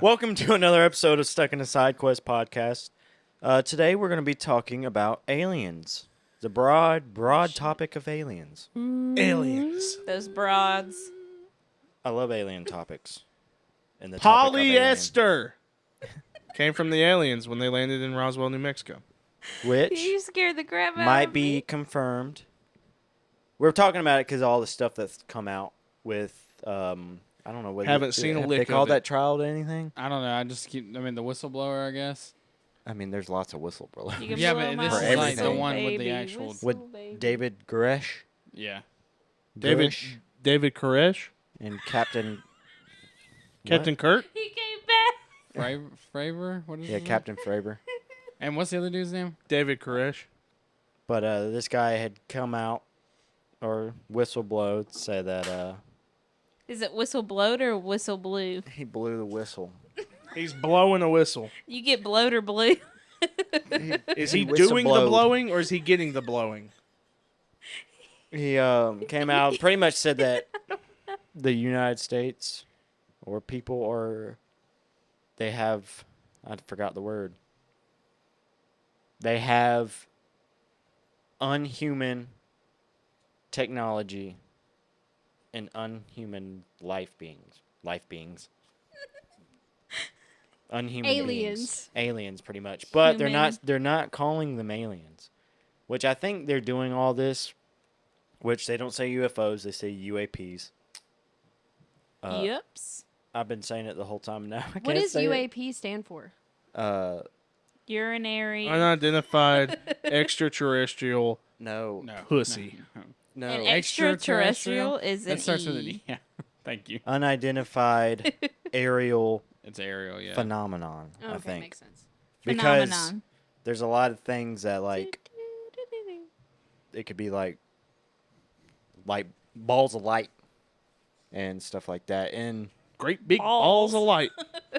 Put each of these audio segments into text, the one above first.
Welcome to another episode of Stuck in a Sidequest podcast. Today we're going to be talking about aliens. The broad topic of aliens. Aliens. Those broads. I love alien topics. And the topic of aliens. Polyester came from the aliens when they landed in Roswell, New Mexico. Which You scared the crap out might of be me. confirmed. We're talking about it because all the stuff that's come out with, I don't know. Haven't seen a have lick they of called it. that trial to anything? I don't know. The whistleblower, I guess. I mean, there's lots of whistleblowers. You can Yeah, blow but my this is like the whistle, one with the baby, actual- whistle, With baby. David Gresh. Yeah. David Koresh? And Captain... Captain Kirk? He came back. Fravor? What is Yeah, his name? Captain Fravor. And what's the other dude's name? David Koresh. But this guy had come out, or whistleblowed, to say that Is it whistle blowed or whistle blue? he blew the whistle. He's blowing a whistle. You get blowed or blue? Is he whistle doing blowed. the blowing or is he getting the blowing? He came out, pretty much said that the United States, or people, or they have, I forgot the word. They have unhuman technology and unhuman life beings. Unhuman Aliens. beings. Aliens, pretty much. But Human. they're not calling them aliens. Which I think they're doing all this, which they don't say UFOs, they say UAPs. Yups. I've been saying it the whole time now. I What can't does say it. UAP stand for? Urinary. Unidentified extraterrestrial No. No. pussy. No. An extraterrestrial is an That starts with an E. E. Yeah. Thank you. Unidentified aerial It's Ariel, yeah. phenomenon, Oh, I okay, think. makes sense. Because Phenomenon. there's a lot of things that, like, it could be like balls of light and stuff like that. And Great big balls of light.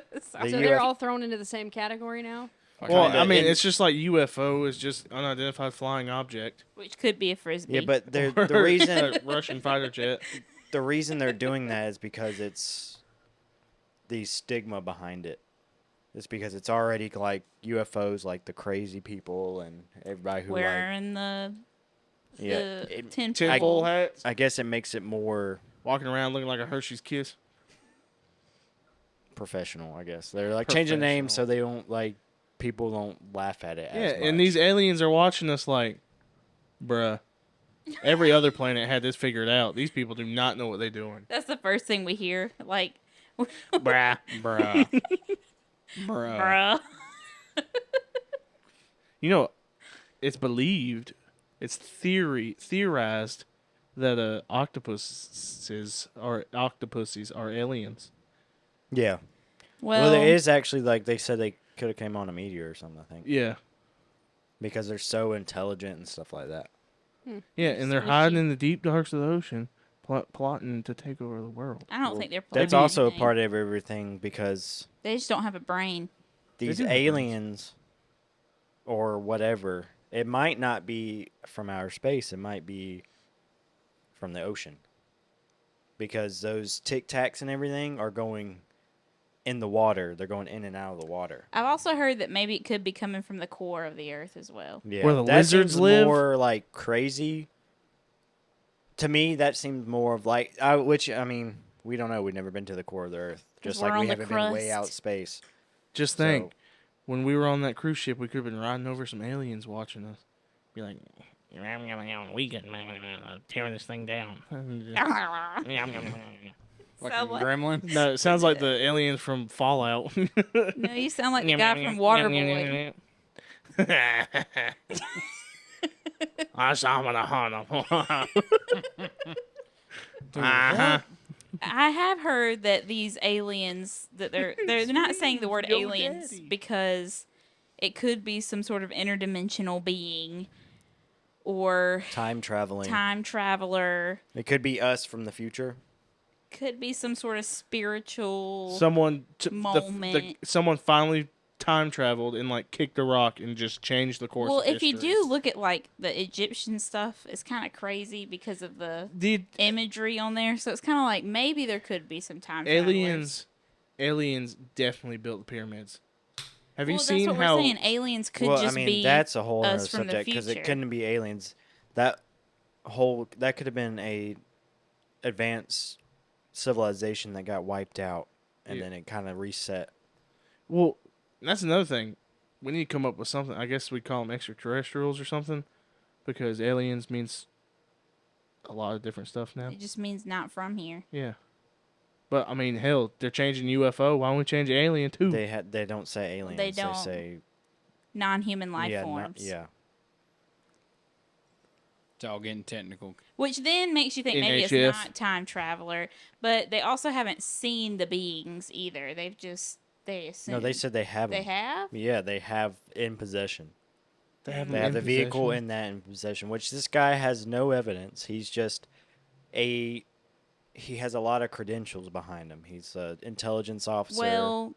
the So UFO they're all thrown into the same category now? Well, Kinda. I mean, And- it's just like UFO is just unidentified flying object. Which could be a frisbee. Yeah, but the Or reason a Russian fighter jet. the reason they're doing that is because it's the stigma behind it. It's because it's already like UFOs, like the crazy people and everybody who wearing the it- Tinfoil hats. I guess it makes it more Walking around looking like a Hershey's Kiss. professional. I guess they're like changing the name so they don't like people don't laugh at it. Yeah, as and much. these aliens are watching us like, bruh. Every other planet had this figured out. These people do not know what they're doing. That's the first thing we hear. Like, Bruh. Bruh. bruh. You know, it's believed, it's theorized that octopuses are aliens. Yeah. Well, Well, there is actually like they said they could have came on a meteor or something. I think Yeah. because they're so intelligent and stuff like that. Yeah, and they're Swishy. hiding in the deep darks of the ocean, plotting to take over the world. I don't think they're That's planning also a anything. part of everything because They just don't have a brain. these do have brains. aliens or whatever, it might not be from outer space. It might be from the ocean because those tic tacs and everything are going in the water. They're going in and out of the water. I've also heard that maybe it could be coming from the core of the Earth as well. Yeah, Where the that lizards seems live? more like crazy. To me, that seems more of like, which I mean, we don't know. We've never been to the core of the Earth, 'Cause just we're like on we the haven't been way crust. out space. Just So- think, when we were on that cruise ship, we could have been riding over some aliens watching us. Be like, we can tear this thing down. Like Sound a like- gremlin. No, it sounds like the aliens from Fallout. No, you sound like the guy from Waterboy. I saw him in a hunt. I have heard that these aliens that they're not saying the word Yo, aliens daddy. because it could be some sort of interdimensional being or Time traveling. time traveler. It could be us from the future. Could be some sort of spiritual. Someone Moment. someone finally time traveled and like kicked a rock and just changed the course. Well, of if you history. do look at like the Egyptian stuff, it's kind of crazy because of the the imagery on there. So it's kind of like maybe there could be some time travelers. aliens aliens definitely built the pyramids. Have you Well, seen that's what how? we're saying. Aliens could well, I just mean, be that's a whole other us from the subject because it future. couldn't be aliens. That that could have been a advanced civilization that got wiped out, and Yeah. then it kind of reset. Well, that's another thing. We need to come up with something. I guess we call them extraterrestrials or something, because aliens means a lot of different stuff now. It just means not from here. Yeah. But I mean, hell, they're changing UFO. Why don't we change alien too? They don't say aliens. They don't. say Non-human life yeah, forms. yeah. It's all getting technical. Which then makes you think maybe NHF. it's not time traveler, but they also haven't seen the beings either. They assume. No, they said they have. They them. have. Yeah, they have in possession. They have, They them have in the vehicle possession? in that in possession, which this guy has no evidence. He's just he has a lot of credentials behind him. He's an intelligence officer. Well,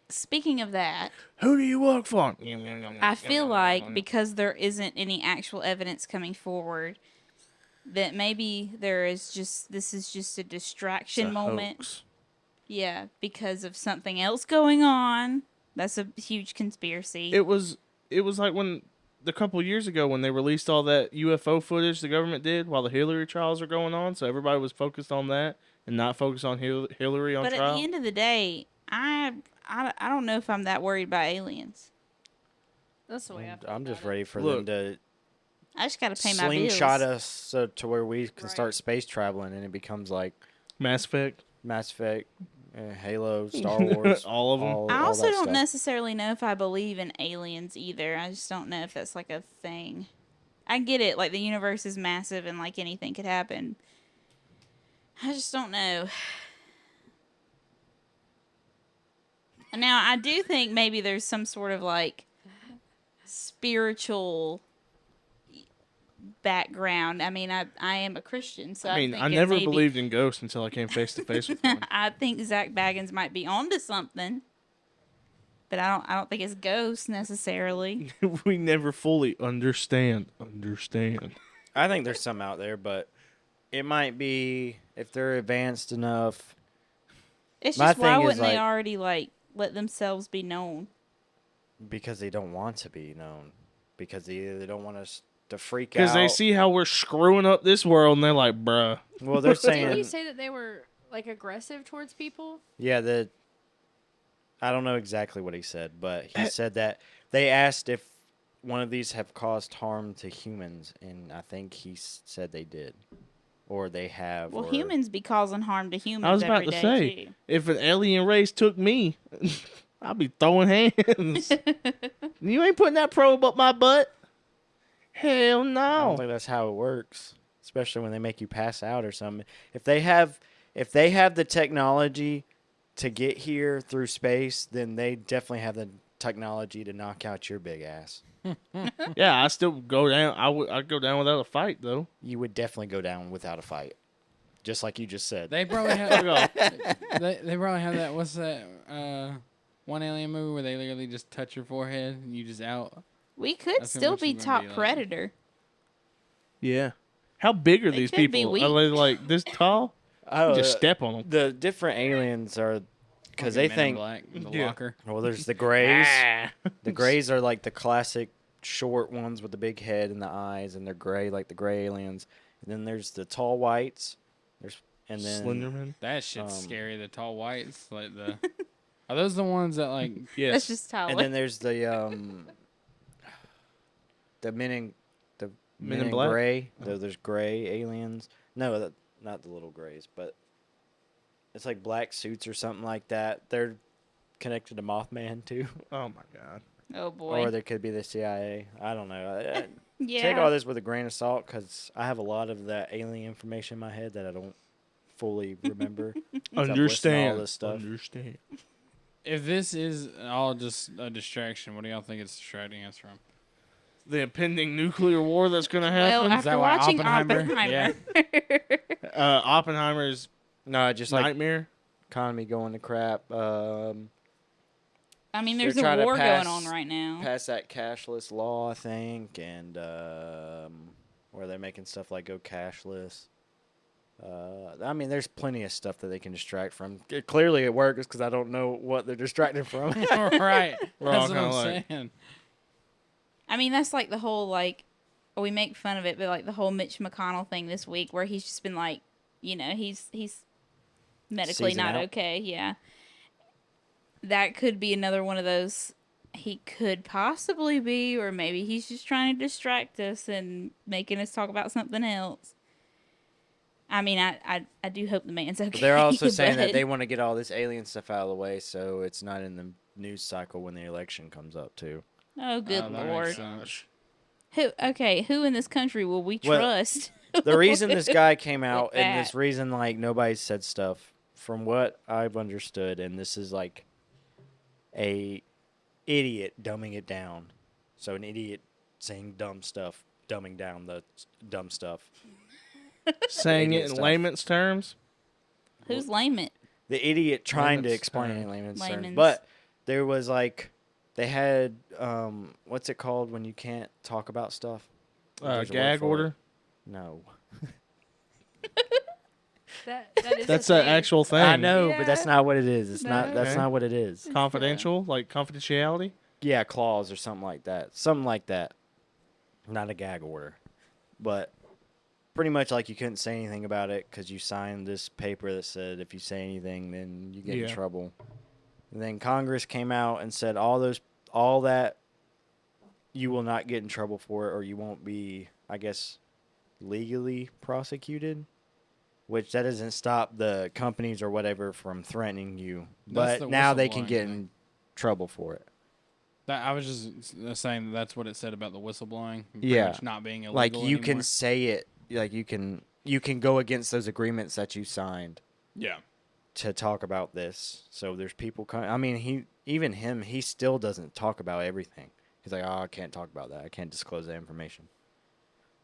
speaking of that, Who do you work for? I feel like because there isn't any actual evidence coming forward, that maybe this is just a distraction moment. Hoax. Yeah, because of something else going on. That's a huge conspiracy. It was like when a couple years ago when they released all that UFO footage the government did while the Hillary trials were going on, so everybody was focused on that and not focused on Hillary on but trial. at the end of the day, I don't know if I'm that worried about aliens. That's the way I feel. I'm just about ready for Look, them to I just got to pay my bills. slingshot us to where we can Right. start space traveling, and it becomes like Mass Effect. Mass Effect, Halo, Star Wars, All of 'em. I all also that don't stuff. necessarily know if I believe in aliens either. I just don't know if that's like a thing. I get it, like the universe is massive and like anything could happen. I just don't know. Now, I do think maybe there's some sort of like spiritual background. I mean, I am a Christian, so I mean, think I it never may be- believed in ghosts until I came face to face with one. I think Zach Baggins might be onto something, but I don't think it's ghosts necessarily. We never fully understand. I think there's some out there, but it might be if they're advanced enough. It's My just why thing is, wouldn't they like- already like let themselves be known? Because they don't want to be known. Because they don't want us to freak out. Because they see how we're screwing up this world, and they're like, bruh. Well, they're it. Didn't saying, you say that they were like aggressive towards people? yeah, I don't know exactly what he said, but he said that they asked if one of these have caused harm to humans, and I think he said they did, or they have. Well, or, humans be causing harm to humans I was about every to day, say, too. if an alien race took me, I'd be throwing hands. You ain't putting that probe up my butt. Hell I don't no. think that's how it works, especially when they make you pass out or something. If they have the technology to get here through space, then they definitely have the technology to knock out your big ass. Yeah, I still go down. I'd go down without a fight, though. You would definitely go down without a fight, just like you just said. They probably have. they probably have that. What's that? One alien movie where they literally just touch your forehead and you just out. We could That's still what be you're gonna top be like. predator. Yeah. How big are They these could be people? weak. Are they like this tall? Oh, You just step on them. the different aliens are because they Men in think. Black, the Yeah. locker. Well, there's the grays. Ah. The grays are like the classic short ones with the big head and the eyes, and they're gray like the gray aliens. And then there's the tall whites. And then Slenderman. That shit's Um, scary. The tall whites, like the. Are those the ones that like? Yes. That's just how and then there's the men in Black? gray. There's gray aliens. No, not the little grays, but it's like black suits or something like that. They're connected to Mothman too, Oh my god. Oh boy. or they could be the CIA. I don't know. yeah. Take all this with a grain of salt because I have a lot of that alien information in my head that I don't fully remember. 'Cause I've listened to Understand. all this stuff. Understand. If this is all just a distraction, what do y'all think it's distracting us from? The impending nuclear war that's gonna Well, happen. after that why watching Oppenheimer- Oppenheimer. Oppenheimer's No, just like nightmare. economy going to crap. I mean, They're there's a trying to war going pass- on right now. Pass that cashless law, I think, and where they're making stuff like go cashless. I mean, there's plenty of stuff that they can distract from. Clearly, it works because I don't know what they're distracted from. Right. We're all That's what kinda I'm like- saying. I mean, that's like the whole like we make fun of it, but like the whole Mitch McConnell thing this week, where he's just been like, he's medically Season not out. okay. Yeah, that could be another one of those. He could possibly be, or maybe he's just trying to distract us and making us talk about something else. I mean, I do hope the man's okay. But they're also saying that but- they want to get all this alien stuff out of the way, so it's not in the news cycle when the election comes up too. Oh, good that makes lord! sense. Who in this country will we Well, trust? The reason this guy came out With and this that. reason like nobody said stuff, from what I've understood, and this is like a idiot dumbing it down. So an idiot saying dumb stuff, dumbing down the dumb stuff. Saying it Idiot in stuff. layman's terms. Who's lame it? The idiot trying to Layman's explain it in terms. layman's terms. Layman's. But there was like, they had, what's it called when you can't talk about stuff? There's a word Gag for it. order. No. That is That's a an thing. actual thing. I know, but Yeah. that's not what it is. It's not. No. That's Okay. not what it is. Confidential, like confidentiality. Yeah, clause or something like that. Something like that. Not a gag order, but pretty much like you couldn't say anything about it because you signed this paper that said if you say anything, then you get in Yeah. trouble. And then Congress came out and said all that you will not get in trouble for it, or you won't be, I guess, legally prosecuted. Which that doesn't stop the companies or whatever from threatening you, That's but the now they can whistleblowing get thing. in trouble for it. I was just saying that's what it said about the whistleblowing. Pretty Yeah. much not being illegal Like you can anymore. say it, like you can go against those agreements that you signed Yeah. to talk about this. So there's people coming. I mean, he still doesn't talk about everything. He's like, oh, I can't talk about that. I can't disclose that information.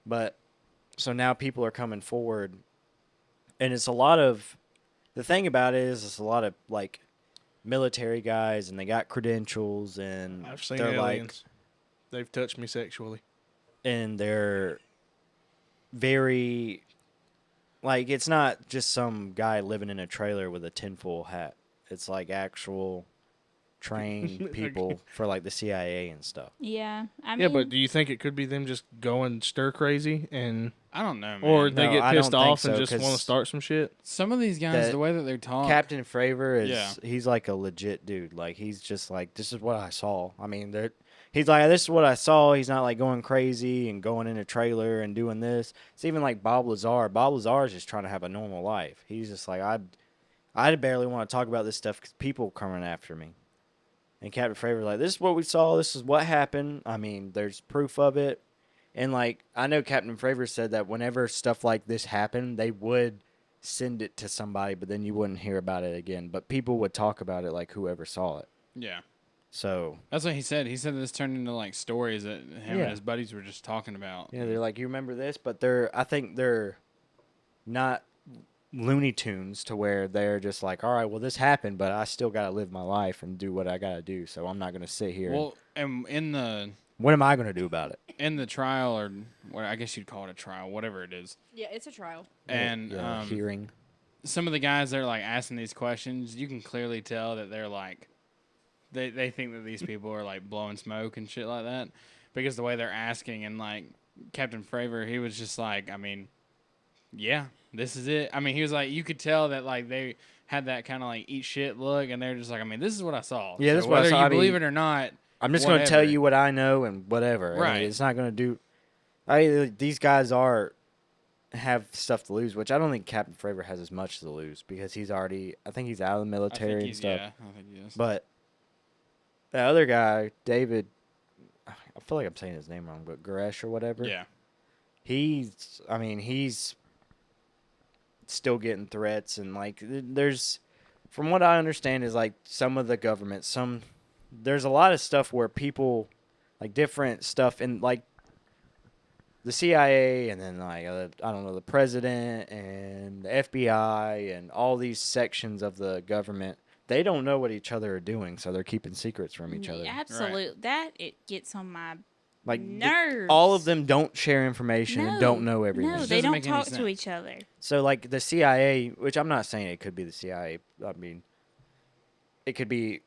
But so now people are coming forward, and it's a lot of. The thing about it is, it's a lot of like military guys, and they got credentials, and I've seen they're like, aliens. They've touched me sexually. and they're very like it's not just some guy living in a trailer with a tinfoil hat. It's like actual trained people for like the CIA and stuff. Yeah, I mean, Yeah, but do you think it could be them just going stir crazy and I don't know, man. or they No, get I pissed don't think off and so, just want 'cause to start some shit? some of these guys, That the way that they talk. Captain Fravor is Yeah. he's like a legit dude. Like he's just like this is what I saw. I mean, he's like this is what I saw. He's not like going crazy and going in a trailer and doing this. It's even like Bob Lazar. Bob Lazar is just trying to have a normal life. He's just like I barely want to talk about this stuff because people coming after me. And Captain Fravor like this is what we saw. This is what happened. I mean, there's proof of it. And like I know Captain Fravor said that whenever stuff like this happened, they would send it to somebody, but then you wouldn't hear about it again. But people would talk about it like whoever saw it. Yeah. So That's what he said. He said this turned into like stories that him Yeah. and his buddies were just talking about. yeah, they're like, you remember this? But I think they're not Looney Tunes to where they're just like, all right, well this happened, but I still got to live my life and do what I got to do. So I'm not going to sit here. Well, and What am I going to do about it? in the trial, or what I guess you'd call it a trial, whatever it is. Yeah, it's a trial. And Hearing. some of the guys that are like asking these questions, you can clearly tell that they're like, they think that these people are like blowing smoke and shit like that, because the way they're asking, and like Captain Fravor, he was just like, I mean, yeah, this is it. I mean, he was like, you could tell that like they had that kind of like eat shit look, and they're just like, I mean, this is what I saw. Yeah, this is So what I whether saw. you I mean, believe it or not. I'm just going to tell whatever. you what I know and whatever. I Right. mean, it's not going to do. These guys have stuff to lose, which I don't think Captain Fravor has as much to lose because he's already. I think he's out of the I military think and he's, stuff. yeah, I think he is. But the other guy, David, I feel like I'm saying his name wrong, but Goresh or whatever. Yeah. He's still getting threats and like there's, from what I understand, is like some of the government, there's a lot of stuff where people like different stuff in like the CIA and then like I don't know, the president and the FBI and all these sections of the government, they don't know what each other are doing, so they're keeping secrets from each other. Absolutely. That it gets on my Like Nerds. all of them don't share information and don't know everything. No, It they doesn't don't make any talk to sense. each other. So like the CIA, which I'm not saying it could be the CIA. I mean, it could be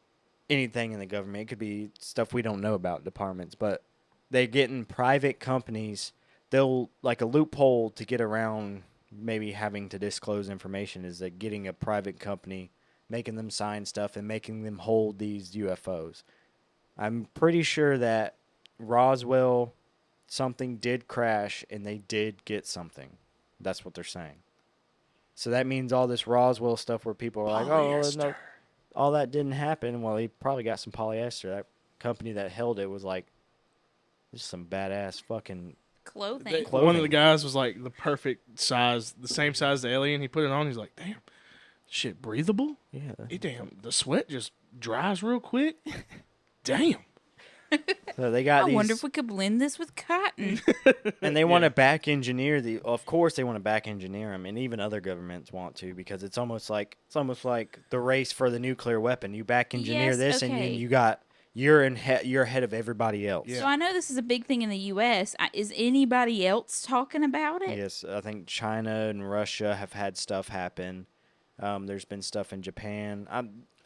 anything in the government. It could be stuff we don't know about departments, but they get in private companies. They'll like a loophole to get around maybe having to disclose information is that getting a private company, making them sign stuff and making them hold these UFOs. I'm pretty sure that Roswell something did crash and they did get something. That's what they're saying. So that means all this Roswell stuff where people are like, oh, no, all that didn't happen. Well, he probably got some polyester. That company that held it was like, this is some badass fucking. Clothing. One of the guys was like the perfect size, the same size as the alien. He put it on. He's like, damn, shit, breathable? Yeah. Damn, the sweat just dries real quick. Damn. So they got I these. wonder if we could blend this with cotton. And they want to back engineer the. Of course, they want to back engineer them, and even other governments want to because it's almost like the race for the nuclear weapon. You back engineer Yes, this, okay. and you're ahead of everybody else. Yeah. So I know this is a big thing in the U.S. Is anybody else talking about it? Yes, I think China and Russia have had stuff happen. There's been stuff in Japan.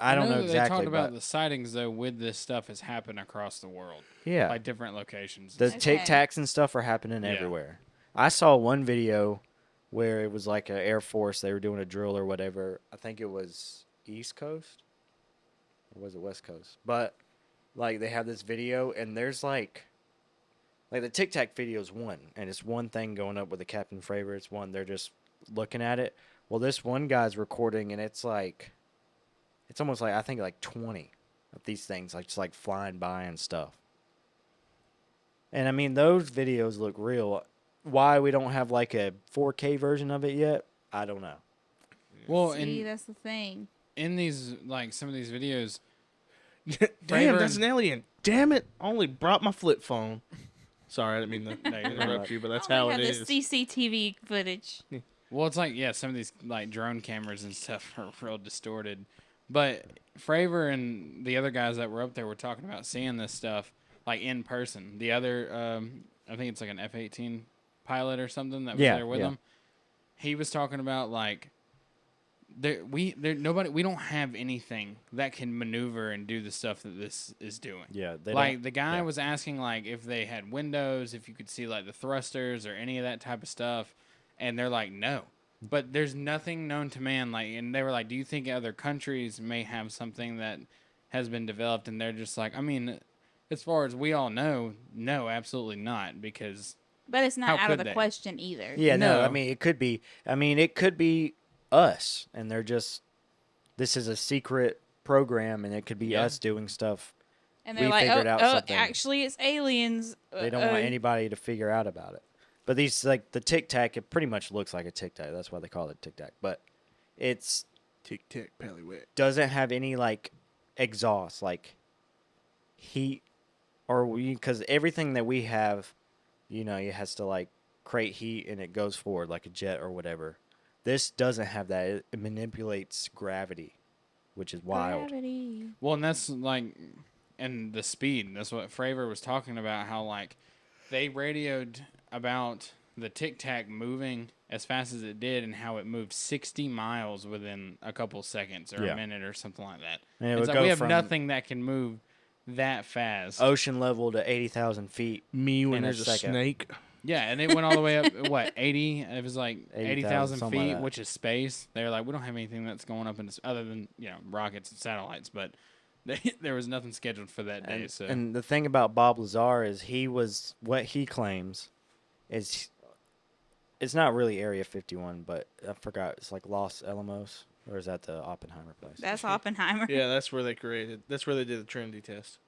I don't know that exactly, They talked about but the sightings though with this stuff has happened across the world, yeah, like different locations. the Okay. Tic Tacs and stuff are happening Yeah. everywhere. I saw one video where it was like an Air Force. They were doing a drill or whatever. I think it was East Coast, or was it West Coast? But like they have this video, and there's like the Tic Tac video is one, and it's one thing going up with the Captain Fravor. It's one they're just looking at it. Well, this one guy's recording, and it's almost like I think like 20 of these things like just like flying by and stuff. And I mean those videos look real. Why we don't have like a 4K version of it yet? I don't know. Well, See, that's the thing. in these like some of these videos, Damn, Fravor that's an alien. Damn it. I only brought my flip phone. Sorry, I didn't mean to No, you're interrupt right. you, but that's I how only it have is. the CCTV footage. well, it's like some of these like drone cameras and stuff are real distorted. But Fravor and the other guys that were up there were talking about seeing this stuff like in person. The other, I think it's like an F-18 pilot or something that was there with him. He was talking about like we don't have anything that can maneuver and do the stuff that this is doing. Yeah, Like the guy was asking like if they had windows, if you could see like the thrusters or any of that type of stuff, and they're like no. But there's nothing known to man, like, and they were like, do you think other countries may have something that has been developed? And they're just like, I mean, as far as we all know, no, absolutely not, because But it's not How out of could the they? question either. Yeah, no. No. I mean, it could be. I mean, it could be us, and they're just. This is a secret program, and it could be Yeah. us doing stuff. And We they're like, figured out oh, something. actually, it's aliens. They don't want anybody to figure out about it. But these like the Tic Tac, it pretty much looks like a Tic Tac. That's why they call it Tic Tac. But it's Tic tac, pally wet. doesn't have any like exhaust, like heat, or because everything that we have, it has to like create heat and it goes forward like a jet or whatever. This doesn't have that. It manipulates gravity, which is wild. Gravity. well, and that's like, and the speed. That's what Fravor was talking about. How like they radioed about the Tic Tac moving as fast as it did, and how it moved 60 miles within a couple seconds or Yeah. a minute or something like that. And it It's would like go we have from nothing that can move that fast. ocean level to 80,000 feet. Me when In a there's a second. snake. Yeah, and it went all the way up. What 80? It was like 80,000, 80,000 something feet, like that. which is space. They're like, we don't have anything that's going up in other than rockets and satellites, but there was nothing scheduled for that day. So And the thing about Bob Lazar is what he claims is it's not really Area 51, but I forgot. It's like Los Alamos, or is that the Oppenheimer place? That's Oppenheimer. Yeah, that's where they that's where they did the Trinity test.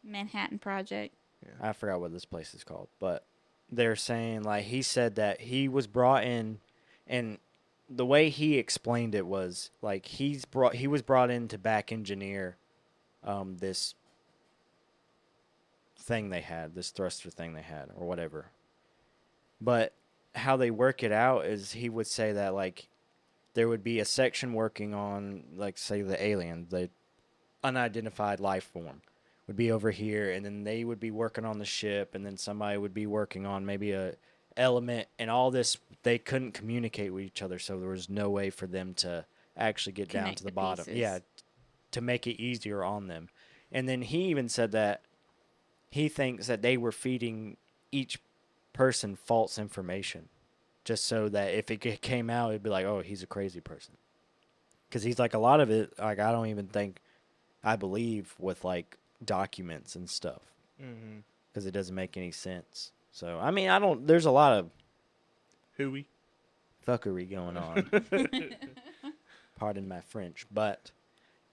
Manhattan Project. I forgot what this place is called, but they're saying like he said that he was brought in, and the way he explained it was like he was brought in to back engineer this thing they had, this thruster thing they had, or whatever. But how they work it out is he would say that like there would be a section working on like say the alien, the unidentified life form, would be over here, and then they would be working on the ship, and then somebody would be working on maybe a element, and all this, they couldn't communicate with each other, so there was no way for them to actually get down Connect to the the bottom. pieces. Yeah, to make it easier on them. And then he even said that he thinks that they were feeding each person false information just so that if it came out, it'd be like, oh, he's a crazy person. Because he's like, a lot of it, like, I don't even think I believe with, like, documents and stuff. Mm-hmm. Because it doesn't make any sense. So, I mean, there's a lot of Hooey. fuckery going on. Pardon my French. But,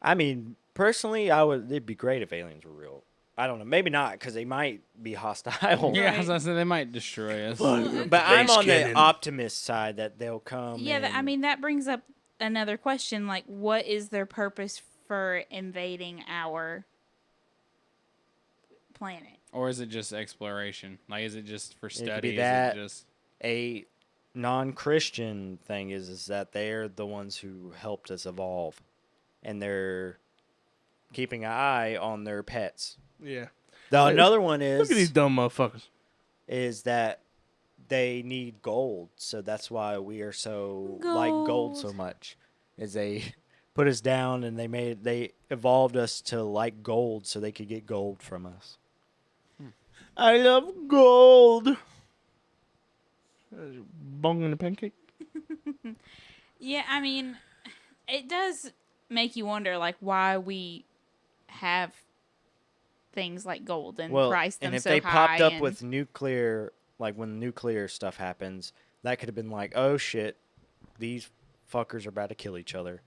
I mean, personally, it'd be great if aliens were real. I don't know. Maybe not, because they might be hostile. Yeah, Right. as I said, they might destroy us. But I'm on the optimist side that they'll come. Yeah, I and- mean, that brings up another question. Like, what is their purpose for invading our planet? Or is it just exploration? Like, is it just for could study? be Is that. it just a non-Christian thing is that they're the ones who helped us evolve, and they're keeping an eye on their pets. Yeah. Another one Look at these dumb motherfuckers. is that they need gold, so that's why we are so like gold so Gold. much. Is they put us down and they evolved us to like gold so they could get gold from us. I love gold. Bong in the pancake. Yeah, I mean, it does make you wonder, like, why we have things like gold and price them and if so they high. popped up and- with nuclear, like when nuclear stuff happens, that could have been like, oh shit, these fuckers are about to kill each other.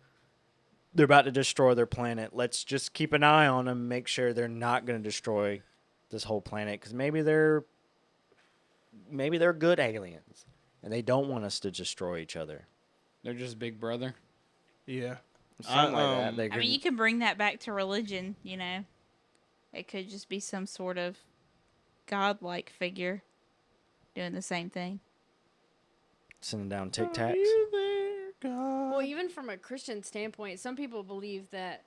They're about to destroy their planet. Let's just keep an eye on them, make sure they're not going to destroy this whole planet, because maybe they're good aliens, and they don't want us to destroy each other. they're just Big Brother? Yeah. Something like that. They I mean, could- you can bring that back to religion, you know. It could just be some sort of godlike figure doing the same thing. sending down Tic Are Tacs. you there, God? Well, even from a Christian standpoint, some people believe that,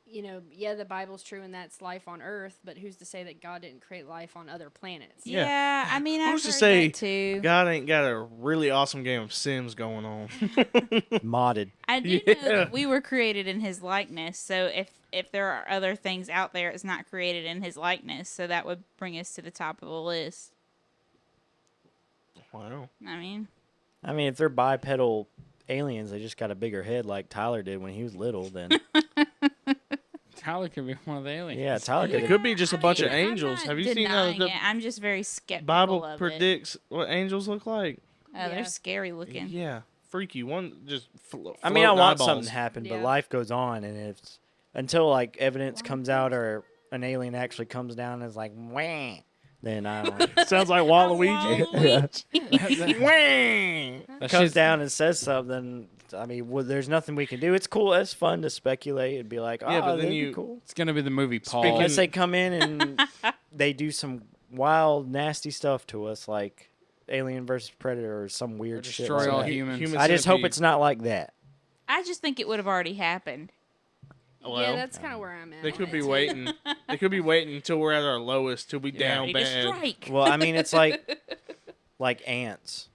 you know, yeah, the Bible's true and that's life on Earth, but who's to say that God didn't create life on other planets? Yeah. Yeah, I mean, I've Who's heard to say that too. God ain't got a really awesome game of Sims going on. Modded. I do Yeah. know that we were created in His likeness, so if there are other things out there, it's not created in His likeness, so that would bring us to the top of the list. Wow. I mean, If they're bipedal aliens, they just got a bigger head like Tyler did when he was little, then Tyler could be one of the aliens. yeah, Tyler It could. could be just a bunch of I'm angels. not Have you seen how denying the it. I'm just very skeptical Bible of it. predicts what angels look like? Oh, Yeah. they're scary looking. Yeah. Freaky. One just I want eyeballs. something to happen, but Yeah. life goes on, and it's until like evidence comes out or an alien actually comes down and is like, wah, then I don't. Sounds like Waluigi. That comes shit's- down and says something. There's nothing we can do. It's cool. It's fun to speculate and be like, oh, Yeah, but then that'd be you- cool. It's gonna be the movie Paul. Speaking- Unless they come in and they do some wild, nasty stuff to us, like Alien versus Predator or some weird shit. destroy like all that. humans. Human I just hope centipede. it's not like that. I just think it would have already happened. Well, yeah, that's kind of where I'm at. They on could it, be too. waiting. They could be waiting until we're at our lowest, till we Yeah. down Ready to bad. strike. Well, it's like ants.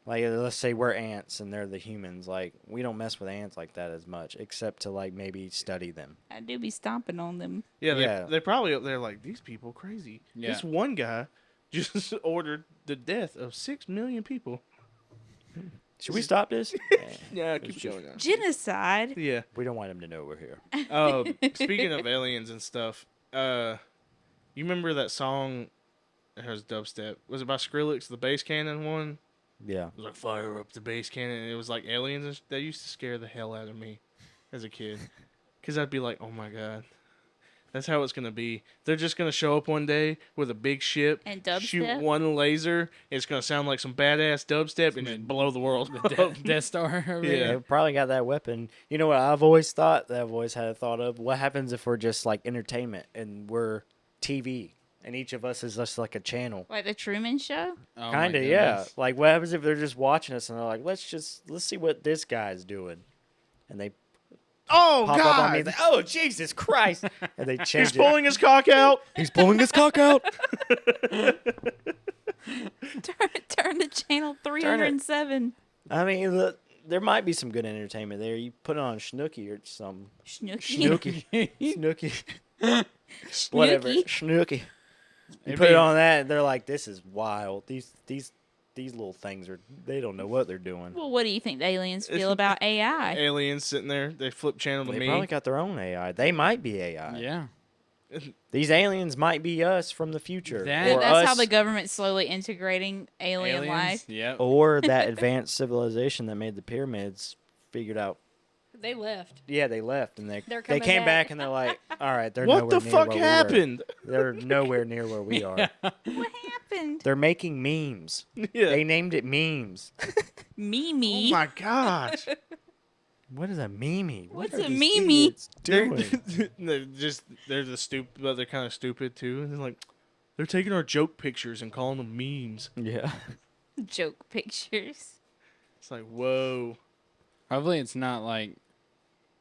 Like, let's say we're ants and they're the humans. Like, we don't mess with ants like that as much, except to like maybe study them. I do be stomping on them. Yeah, Yeah. they're probably up there like, these people crazy. Yeah. This one guy just ordered the death of 6 million people. Should we stop this? Yeah, keep going. On. Genocide. Yeah. We don't want them to know we're here. Speaking of aliens and stuff, you remember that song? It has dubstep. Was it by Skrillex, the bass cannon one? Yeah. It was like fire up the bass cannon, and it was like aliens. And that used to scare the hell out of me as a kid, because I'd be like, "Oh my god, that's how it's gonna be." They're just gonna show up one day with a big ship, And dubstep? shoot one laser. It's gonna sound like some badass dubstep and just blow the world up. Death Star. over Yeah. there. They probably got that weapon. You know what I've always thought? That I've always had a thought of? What happens if we're just like entertainment and we're TV and each of us is just like a channel? Like the Truman Show? Oh my Kind of, yeah. goodness. Like, what happens if they're just watching us and they're like, let's see what this guy's doing, and they Oh pop up on me. God! Like, oh Jesus Christ! And they change He's pulling his cock out. He's pulling his cock out. Turn to channel 307. I mean, look, there might be some good entertainment there. You put it on Snooki or some Snooki. Snooki, whatever, Snooki. Snooki. You It'd put be- it on that, and they're like, "This is wild. These little things they don't know what they're doing." Well, what do you think the aliens feel about AI? Aliens sitting there. They flip channel to They me. probably got their own AI. They might be AI. Yeah. These aliens might be us from the future, That- or That's us, how the government's slowly integrating alien life. Yep. or that advanced civilization that made the pyramids figured out. They left. Yeah, they left and They're they coming came back. back and they're like, "All right, they're What nowhere the near fuck where we were. happened? They're nowhere near where we are. What happened? They're making memes. Yeah. They named it memes. Mimi. Oh my gosh. What is a meme? What What's are a these meme? idiots They're, doing? they're the stupid, but they're kind of stupid too. They're like, they're taking our joke pictures and calling them memes. Yeah. Joke pictures. It's like, whoa. Hopefully it's not like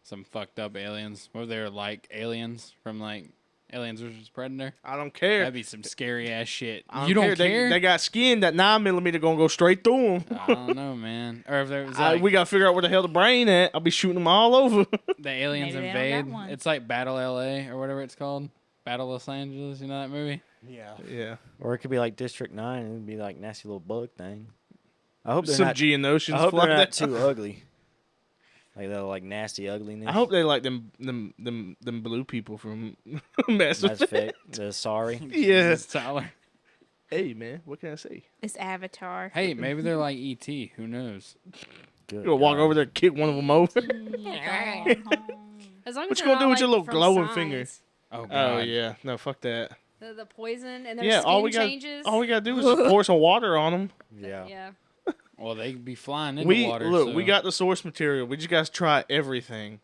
some fucked up aliens. What if they're like aliens from like Aliens vs Predator? I don't care. That'd be some scary ass shit. I You don't They- care? They, got skin. That 9mm gonna go straight through them. I don't know, man. Or if there was like We gotta figure out where the hell the brain at. I'll be shooting them all over. the aliens Maybe they don't got invade. one. It's like Battle LA or whatever it's called. Battle Los Angeles. You know that movie? Yeah. Yeah. Or it could be like District 9 and it'd be like nasty little bug thing. I hope they're Some not. Geonosians I hope fly they're not down. too ugly. Like that, like nasty ugliness. I hope they like them blue people from Mass Mass Effect. Effect. The sorry. Yeah. Jesus, Tyler. Hey man, what can I say? It's Avatar. Hey, maybe they're like ET. Who knows? Good You gonna walk God. over there and kick one of them over? As long What as you they're gonna do not, with your like, little from glowing signs. finger? Oh, God. Oh yeah, no, fuck that. The poison and their Yeah, skin all we got, changes. all we gotta do is just pour some water on them. Yeah. Yeah. Well, they could be flying into We water. look, so. we got the source material. We just gotta try everything: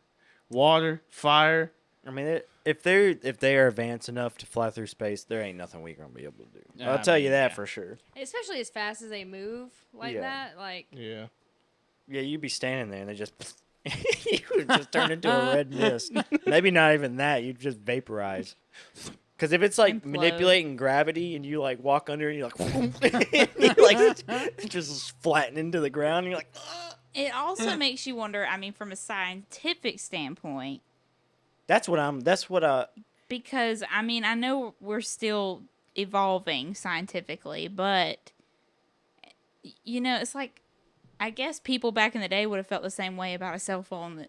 water, fire. I mean, if they are advanced enough to fly through space, there ain't nothing we gonna be able to do. I'll tell you that yeah. for sure. Especially as fast as they move like Yeah. that. Like, Yeah. Yeah, you'd be standing there and they just you would just turn into a red mist. Maybe not even that. You'd just vaporize. Because if it's like Implode. manipulating gravity and you like walk under and you're like, and you like just flatten into the ground, and you're like, "Ugh." It also makes you wonder, I mean, from a scientific standpoint, That's what because, I mean, I know we're still evolving scientifically, but, you know, it's like, I guess people back in the day would have felt the same way about a cell phone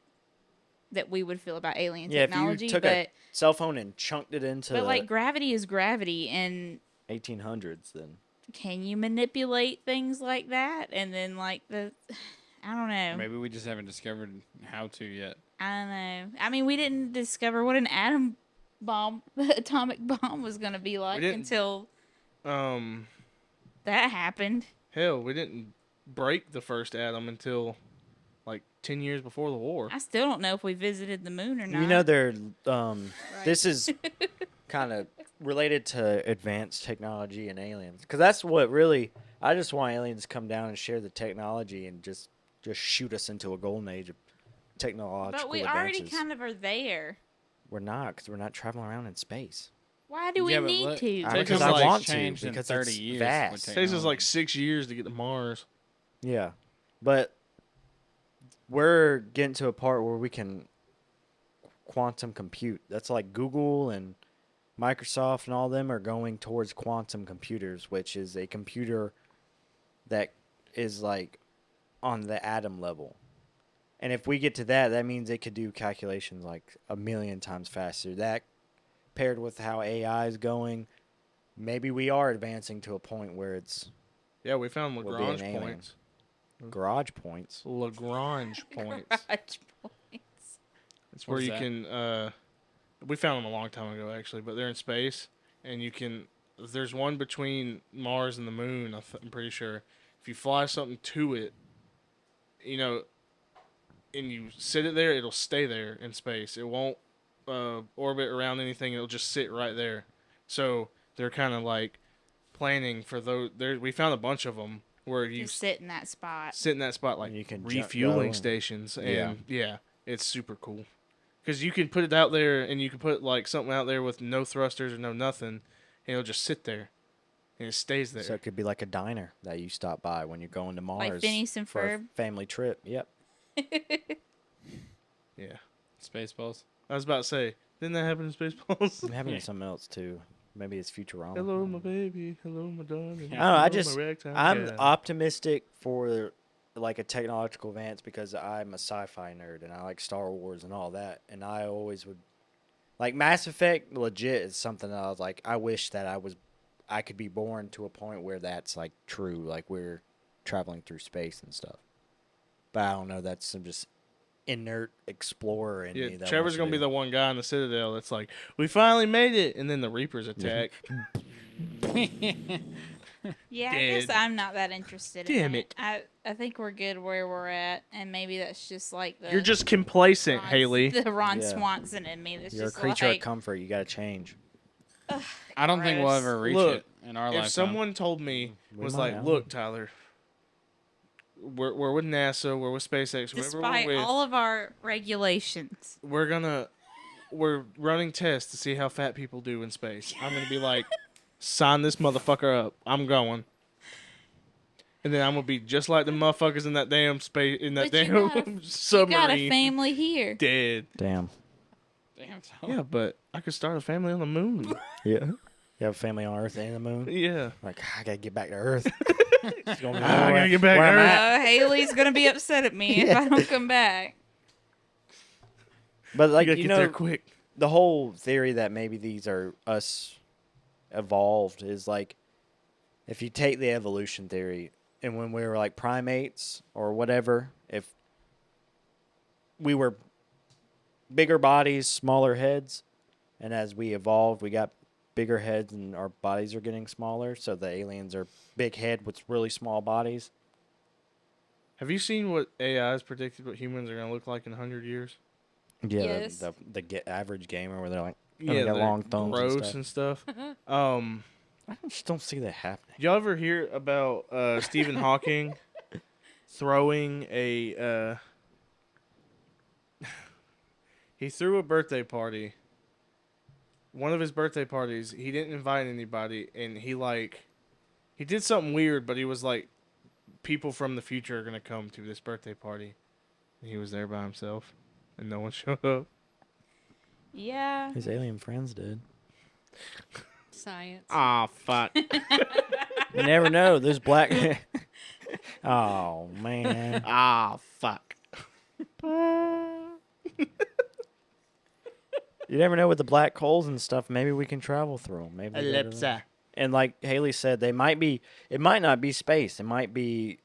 that we would feel about alien yeah. If technology, you took but a cell phone and chunked it into but the like gravity is gravity, and 1800s, then can you manipulate things like that? And then like I don't know. Maybe we just haven't discovered how to yet. I don't know. I mean, we didn't discover what an atom bomb, atomic bomb, was going to be like didn't- until Um. that happened. Hell, we didn't break the first atom until like 10 years before the war. I still don't know if we visited the moon or not. you know they're right. This is kind of related to advanced technology and aliens, because that's what really I just want aliens to come down and share the technology and just shoot us into a golden age of technological but we advances. already kind of are there. We're not, because we're not traveling around in space. Why do we Yeah, but need look- to? I- Takes because us I like want to, changed in because 30 it's years vast. with It takes us like technology. 6 years to get to Mars. Yeah, but we're getting to a part where we can quantum compute. That's like Google and Microsoft and all them are going towards quantum computers, which is a computer that is like on the atom level. And if we get to that, that means it could do calculations like 1,000,000 times faster. That paired with how AI is going, maybe we are advancing to a point where it's Yeah, we found Will be an Lagrange alien. points. garage points. Lagrange points. Garage points. It's where What is you that? can. We found them a long time ago, actually, but they're in space, and you can. There's one between Mars and the Moon. I'm pretty sure. If you fly something to it, you know, and you sit it there, it'll stay there in space. It won't orbit around anything. It'll just sit right there. So they're kind of like planning for those. We found a bunch of them where you Just sit in that spot. sit in that spot like You can go refueling and- stations, and yeah, it's super cool. Because you can put it out there, and you can put like something out there with no thrusters or no nothing, and it'll just sit there, and it stays there. So it could be like a diner that you stop by when you're going to Mars. Like Phineas and for a Ferb. family trip. Yep. Yeah. Spaceballs. I was about to say, didn't that happen in Spaceballs? It happened to something else too. Maybe it's Futurama. Hello, my baby. Hello, my darling. I don't know. I Hello, just my ragtime I'm cat. optimistic for like a technological advance because I'm a sci-fi nerd and I like Star Wars and all that. And I always would like Mass Effect. Legit is something that I was like, I wish that I could be born to a point where that's like true. Like we're traveling through space and stuff. But I don't know. That's some just inert explorer in me. Yeah, That Trevor's wants to gonna be do- the one guy in the Citadel that's like, we finally made it, and then the Reapers attack. Yeah, I guess Dead. I'm not that interested Damn in it. I think we're good where we're at, and maybe that's just like the You're just complacent, Ron, Haley. the Ron Yeah. Swanson in me. That's You're a just creature of like, comfort. You got to change. I don't think we'll Gross. ever reach Look, it in our If lifetime. someone told me, We was might, like, I don't look, Tyler, we're with NASA, we're with SpaceX, whoever despite we're with, all of our regulations. we're running tests to see how fat people do in space. I'm gonna be like, sign this motherfucker up. I'm going. And then I'm gonna be just like the motherfuckers in that damn space in that But you damn got You submarine. got a family here. Dead. Damn. Damn. Yeah, but I could start a family on the moon. Yeah. You have a family on Earth and the moon. Yeah. Like I gotta get back to Earth. It's gonna be I where- gotta get back where to I'm Earth. at. Haley's gonna be upset at me if I don't come back. But like you gotta you get there know, quick. the whole theory that maybe these are us evolved is like, if you take the evolution theory, and when we were like primates or whatever, if we were bigger bodies, smaller heads, and as we evolved, we got bigger heads and our bodies are getting smaller. So the aliens are big head with really small bodies. Have you seen what AI has predicted what humans are gonna look like in 100 years? Yeah, Yes. the average gamer where they're like, Yeah, got they're long thumbs gross and stuff. and stuff. I just don't see that happening. Did y'all ever hear about Stephen Hawking throwing a he threw a birthday party. One of his birthday parties, he didn't invite anybody, and he did something weird, but he was like, people from the future are gonna come to this birthday party. And he was there by himself, and no one showed up. Yeah. His alien friends did. Science. Ah, fuck. You never know. There's black. Oh man. Ah, fuck. You never know with the black holes and stuff. Maybe we can travel through them. Maybe. Ellipsa. And like Haley said, they might be. It might not be space. It might be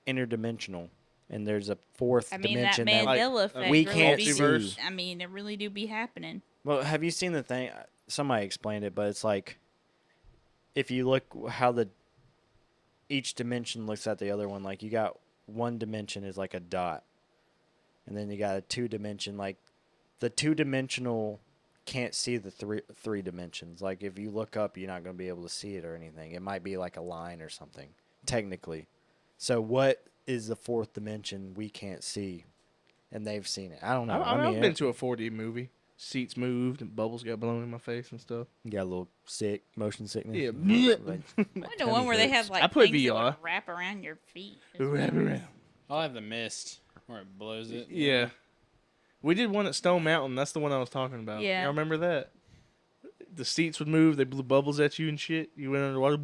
interdimensional. And there's a fourth I mean, that dimension. Mandela effect we really can't be, see. I mean, it really do be happening. Well, have you seen the thing? Somebody explained it, but it's like if you look how each dimension looks at the other one. Like you got one dimension is like a dot, and then you got a 2-dimension. Like the 2-dimensional can't see the three dimensions. Like if you look up, you're not going to be able to see it or anything. It might be like a line or something, technically. So what is the 4th dimension we can't see? And they've seen it. I don't know. I've been to a 4D movie. Seats moved and bubbles got blown in my face and stuff. You got a little motion sickness. Yeah. Like, I went to one where they hurts. had like I played things that VR. would wrap around your feet. as well. Wrap around. I'll have the mist where it blows it. Yeah. We did one at Stone Mountain. That's the one I was talking about. Yeah. Y'all remember that? The seats would move. They blew bubbles at you and shit. You went underwater.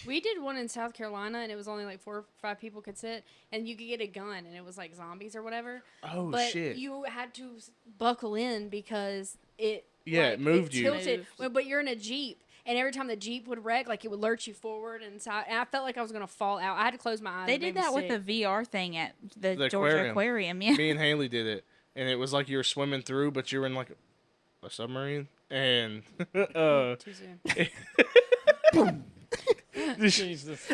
We did one in South Carolina, and it was only like 4 or 5 people could sit, and you could get a gun, and it was like zombies or whatever. Oh, But shit. you had to buckle in because it It moved you. tilted. Moved. But you're in a Jeep, and every time the Jeep would wreck, like it would lurch you forward and side. And I felt like I was gonna fall out. I had to close my eyes. They It made did me that with sick. the VR thing at the The Georgia aquarium. Aquarium. Yeah. Me and Haley did it. And it was like you were swimming through, but you were in like a submarine. And Too soon. Jesus.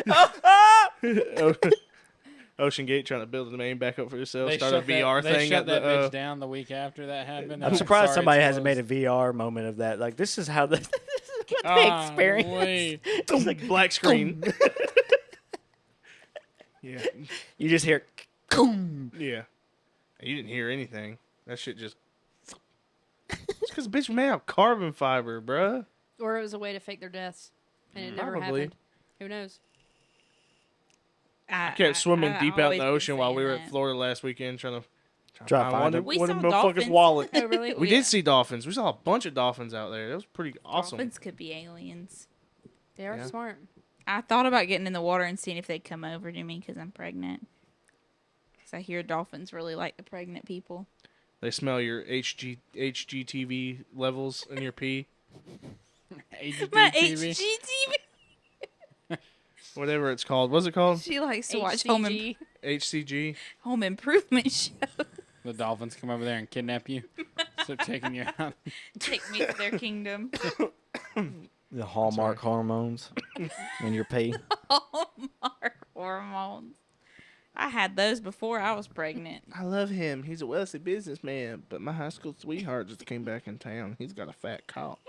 Ocean Gate trying to build the main back up for yourself. They Start a shut VR that, they thing shut at that the. bitch down the week after that happened. I'm surprised sorry somebody it's hasn't made a closed. VR moment of that. Like this is how this is what Ah, they experience. wait. It's like black screen. yeah. You just hear, "Coom." Yeah. You didn't hear anything. That shit just. It's because bitch made out of carbon fiber, bruh. Or it was a way to fake their deaths, and it never Probably. happened. Who knows? I kept swimming deep out in always the been ocean while we were saying at Florida last weekend trying to Try to find find one, them. We one saw of the motherfucker's dolphins. wallet. Oh, really? We did see dolphins. We saw a bunch of dolphins out there. That was pretty awesome. Dolphins could be aliens. They are Yeah. smart. I thought about getting in the water and seeing if they'd come over to me because I'm pregnant. Because I hear dolphins really like the pregnant people. They smell your HGTV levels in your pee. My HGTV. HGTV. Whatever it's called. What's it called? She likes to watch home, HCG. HCG. home improvement show. The dolphins come over there and kidnap you. Start taking you out. Take me to their kingdom. The Hallmark hormones in your pee. Hallmark hormones. I had those before I was pregnant. I love him. He's a wealthy businessman, but my high school sweetheart just came back in town. He's got a fat cock.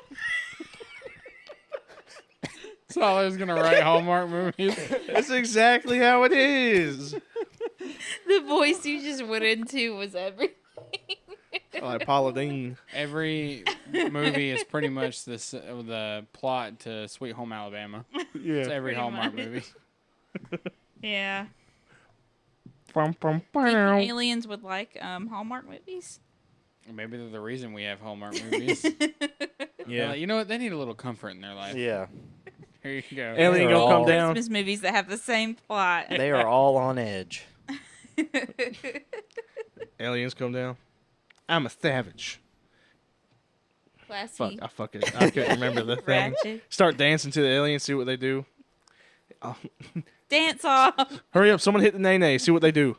So I was gonna write Hallmark movies. That's exactly how it is. The voice you just went into was everything. Like Paula Deen. Every movie is pretty much the plot to Sweet Home Alabama. It's every Pretty Hallmark much. movie. Yeah. Bum, bum, Do you think bum. aliens would like Hallmark movies? Maybe they're the reason we have Hallmark movies. They're like, you know what? They need a little comfort in their life. Yeah. Here you go. Alien They're gonna come all- down. Christmas movies that have the same plot. They are all on edge. Aliens come down. I'm a savage. Classy. Fuck, I couldn't remember the thing. Ratchet. Start dancing to the aliens, see what they do. Dance off. Hurry up, someone hit the nay-nay, see what they do.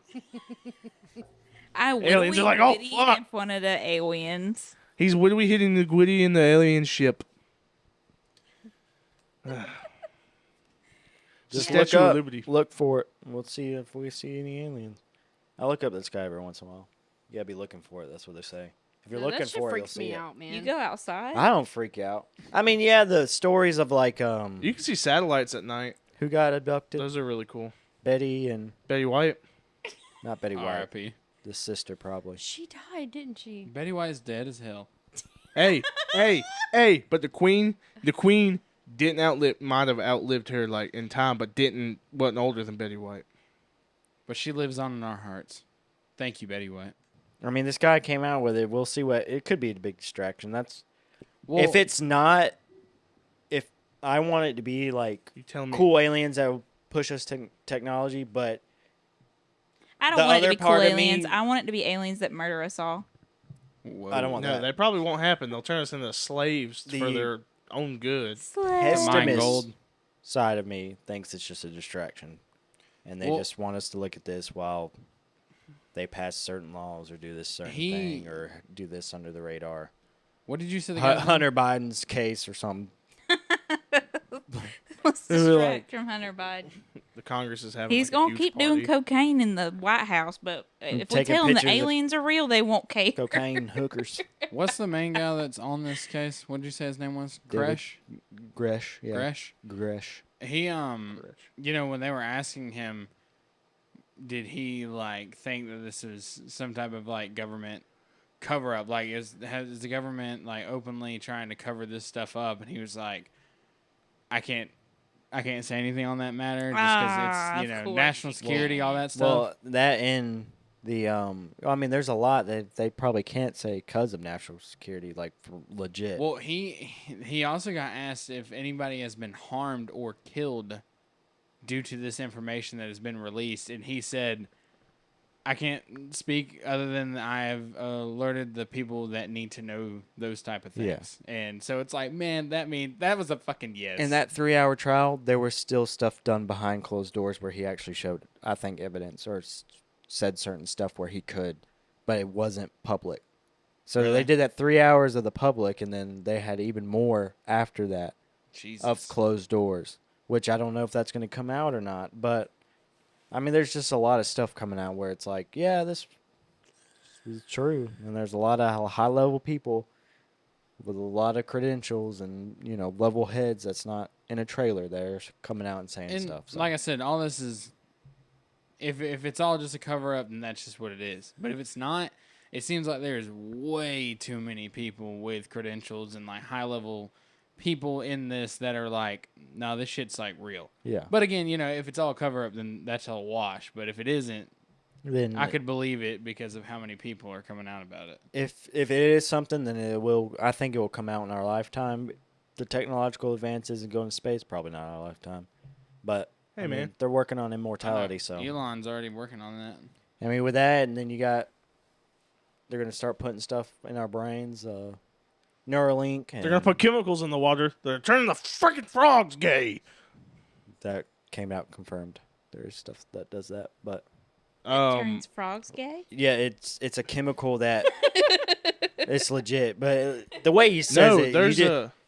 I would Aliens are like, "Oh, fuck." in front of the aliens. He's Woody hitting the Gwitty in the alien ship. Just Statue look of up, Liberty. look for it. We'll see if we see any aliens. I look up the sky every once in a while. You gotta be looking for it. That's what they say. If you're No, looking that shit for it, you'll freaks see me it. out, man. You go outside. I don't freak out. I mean, yeah, the stories of like You can see satellites at night. who got abducted, Those are really cool. Betty and Betty White. not Betty White, R.I.P. the sister probably. She died, didn't she? Betty White's dead as hell. Hey, but the queen might have outlived her like in time, but wasn't older than Betty White. But she lives on in our hearts. Thank you, Betty White. I mean, this guy came out with it. We'll see what it could be. A big distraction. That's Well, if it's not. If I want it to be like You tell me. cool aliens that will push us to technology, but I don't the want it to other be cool part of aliens. me- I want it to be aliens that murder us all. whoa. I don't want No, that. that probably won't happen. They'll turn us into slaves for The- their own good. Slaves. Mine Hestimist gold. side of me thinks it's just a distraction, and they Well- just want us to look at this while they pass certain laws or do this certain He- thing or do this under the radar. What did you say? The guy's name? Hunter Biden's case or something. Let's They were distract from Hunter Biden. The Congress is having. He's like, a gonna huge keep party. doing cocaine in the White House, but if we taking tell him the pictures of aliens are real, they won't care. Cocaine hookers. What's the main guy that's on this case? What did you say his name was? David Gresh. Gresh. Yeah. Gresh. Gresh. He you know, when they were asking him, did he like think that this is some type of like government cover up? Like, is the government like openly trying to cover this stuff up? And he was like, I can't say anything on that matter just because it's of course national you security, all that stuff. Well, that and the I mean, there's a lot that they probably can't say because of national security, like for legit. Well, he also got asked if anybody has been harmed or killed due to this information that has been released, and he said, "I can't speak other than I have alerted the people that need to know those type of things." Yeah. And so it's like, man, that was a fucking yes. In that 3-hour trial, there was still stuff done behind closed doors where he actually showed, I think, evidence or said certain stuff where he could, but it wasn't public. So Really? they did that 3 hours of the public, and then they had even more after that Jesus. of closed doors, which I don't know if that's going to come out or not. But, I mean, there's just a lot of stuff coming out where it's like, yeah, this is true. And there's a lot of high-level people with a lot of credentials and, you know, level heads that's not in a trailer. They're coming out and saying And stuff. So. like I said, all this is, if it's all just a cover up, then that's just what it is. But if it's not, it seems like there's way too many people with credentials and like high level people in this that are like, no, this shit's like real. Yeah. But again, you know, if it's all cover up, then that's all wash. But if it isn't, Then I could believe it because of how many people are coming out about it. if it is something, then it will. I think it will come out in our lifetime. The technological advances and going to space, probably not our lifetime. But Hey, I mean, man. they're working on immortality. So Elon's already working on that. I mean, with that, and then you got they're gonna start putting stuff in our brains. Neuralink. And They're gonna put chemicals in the water. They're turning the freaking frogs gay. that came out confirmed. There's stuff that does that, but Turns frogs gay. yeah, it's a chemical that it's legit. But the way he says No, it, there's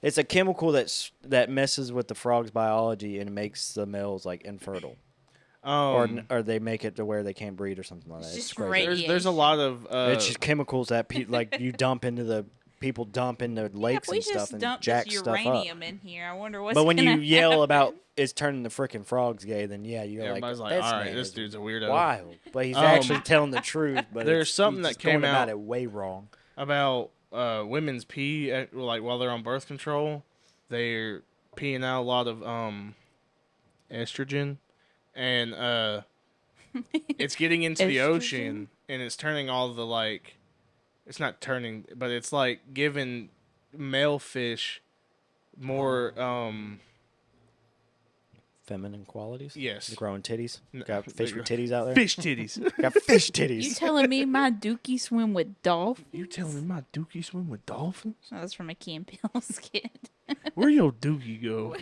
it's a chemical that messes with the frog's biology and makes the males like infertile, or they make it to where they can't breed or something like that. It's It's just crazy. there's a lot of It's just chemicals that like you dump into the people dump into lakes if we and stuff just and dump jack this stuff up. uranium in here, I wonder what's But when you gonna yell happen. about it's turning the freaking frogs gay, then yeah, you're everybody's like, "This all right, man this is dude's a weirdo. wild." But he's actually telling the truth. But There's something he's that just going came about out- it way wrong. About women's pee, like while they're on birth control, they're peeing out a lot of estrogen, and it's getting into the ocean, and it's turning all the like, it's not turning, but it's like giving male fish more Feminine qualities. yes, Growing titties. No, Got there fish you with go. titties out there. fish titties. Got fish You titties. telling me my dookie swim with dolphins? You telling me my dookie swim with dolphins? That was from a Key and Peele skit. Where your dookie go?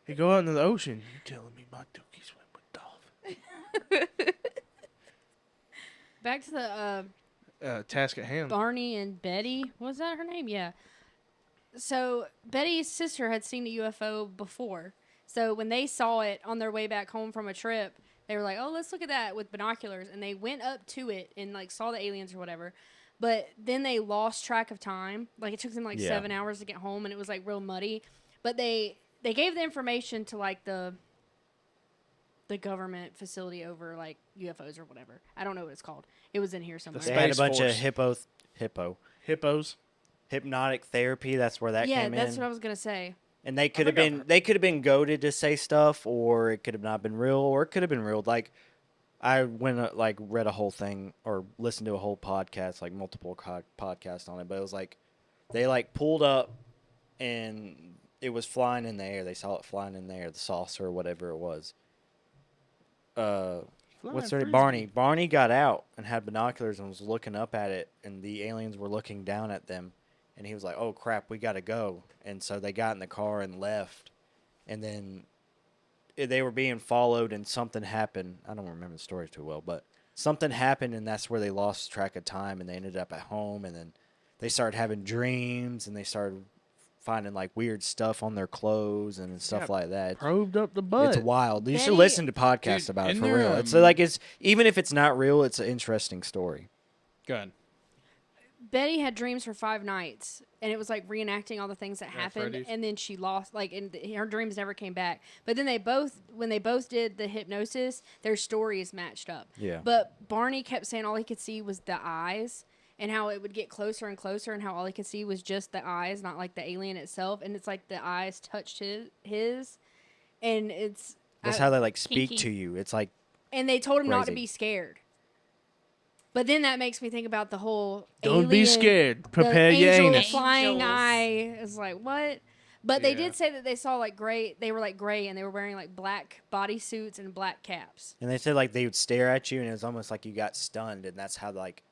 He go out into the ocean. You telling me my dookie swim with dolphins? Back to the Task at hand. Barney and Betty. Was that her name? Yeah. So Betty's sister had seen a UFO before. So when they saw it on their way back home from a trip, they were like, "Oh, let's look at that with binoculars." And they went up to it and like saw the aliens or whatever. But then they lost track of time. Like it took them like 7 hours to get home, and it was like real muddy. But they gave the information to like the government facility over like UFOs or whatever. I don't know what it's called. It was in here somewhere. They had a Space bunch Force. of Hippos. hypnotic therapy. That's where that Yeah, came that's in. what I was gonna say. And they could have been goaded to say stuff, or it could have not been real, or it could have been real. Like I went like read a whole thing or listened to a whole podcast, like multiple podcasts on it. But it was like they like pulled up and it was flying in the air. They saw it flying in the air, the saucer or whatever it was. What's her name? Barney. Barney got out and had binoculars and was looking up at it, and the aliens were looking down at them. And he was like, "Oh crap, we gotta go." And so they got in the car and left. And then they were being followed, and something happened. I don't remember the story too well, but something happened, and that's where they lost track of time. And they ended up at home, and then they started having dreams, and they started finding like weird stuff on their clothes and stuff like that. Probed up the butt. It's wild. You should Betty- listen to podcasts Dude, about it isn't for there, real. It's like it's even if it's not real, it's an interesting story. Good. Betty had dreams for 5 nights, and it was like reenacting all the things that happened. Freddy's. And then she lost, like, and her dreams never came back. But then when they both did the hypnosis, their stories matched up. Yeah. But Barney kept saying all he could see was the eyes, and how it would get closer and closer, and how all he could see was just the eyes, not like the alien itself. And it's like the eyes touched his, and it's That's how they like speak Kinky. to you. It's like and they told him not to Crazy. be scared. But then that makes me think about the whole Don't be alien- scared. the Prepare your angel anus. flying Angels. eye is like what? But they Yeah. did say that they saw like gray. They were like gray, and they were wearing like black bodysuits and black caps. and they said like they would stare at you and it was almost like you got stunned, and that's how like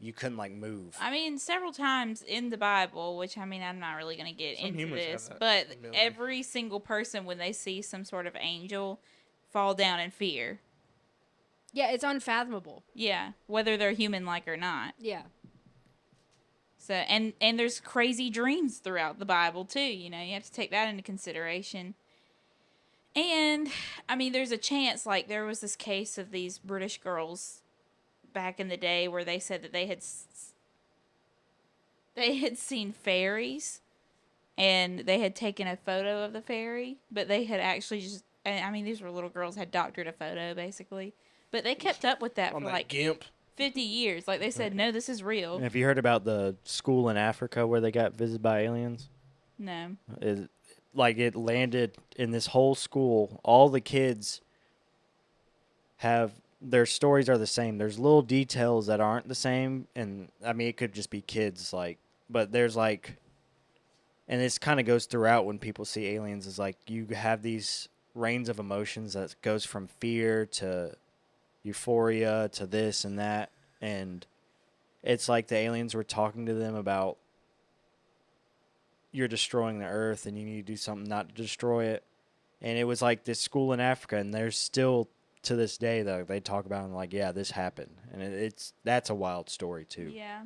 you couldn't like move. I mean, several times in the Bible, which I mean, I'm not really going to get Some into humans have this, that but ability. every single person, when they see some sort of angel, fall down in fear. Yeah, it's unfathomable. Yeah, whether they're human like or not. Yeah, So and there's crazy dreams throughout the Bible too. You know, you have to take that into consideration. And I mean, there's a chance. Like there was this case of these British girls back in the day where they said that they had seen fairies, and they had taken a photo of the fairy, but they had actually just. I mean, these were little girls had doctored a photo basically, but they kept up with that On for that like gimp. 50 years. Like they said, no, this is real. Have you heard about the school in Africa where they got visited by aliens? No. It landed in this whole school. All the kids have their stories are the same. There's little details that aren't the same, and I mean it could just be kids but there's and this kind of goes throughout when people see aliens is like you have these range of emotions that goes from fear to euphoria to this and that, and it's like the aliens were talking to them about you're destroying the earth and you need to do something not to destroy it. And it was like this school in Africa, and there's still to this day though they talk about it and like, yeah, this happened, and that's a wild story too. Yeah.